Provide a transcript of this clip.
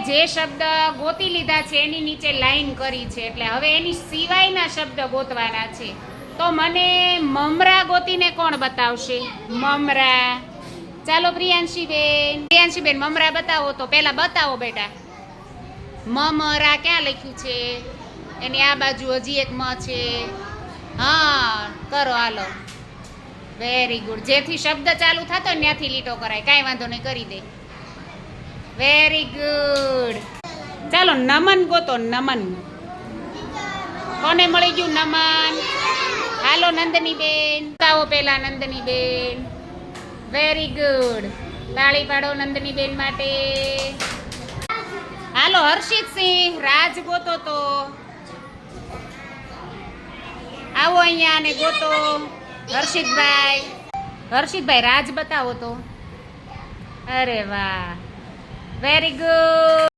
જે શબ્દ ગોતી લીધા છે એની નીચે લાઈન કરી છે, એટલે હવે એની સિવાયના શબ્દ ગોતવાના છે. તો મને મમરા ગોતીને કોણ બતાવશે? મમરા. ચાલો પ્રિયાંશીબેન મમરા બતાવો. તો પહેલા બતાવો બેટા. મમરા ક્યાં લખ્યું છે? એની આ બાજુ હજી એક મ છે. હા, કરો હાલો. Very good. જેથી શબ્દ ચાલુ થતો ને ત્યાંથી લીટો કરાય. કાંઈ વાંધો નહીં, કરી દે. Very good. ચાલો નમન ગોતો. નમન કોને મળી ગયું? નમન. હાલો નંદનીબેન બતાવો પેલા. નંદનીબેન વેરી ગુડ. તાળી પાડો નંદનીબેન માટે. હાલો હર્ષિતસિંહ. રાજ ગોતો. તો આવો અહીંયા અને ગોતો. હર્ષિતભાઈ રાજ બતાવો તો. અરે વાહ, વેરી ગુડ.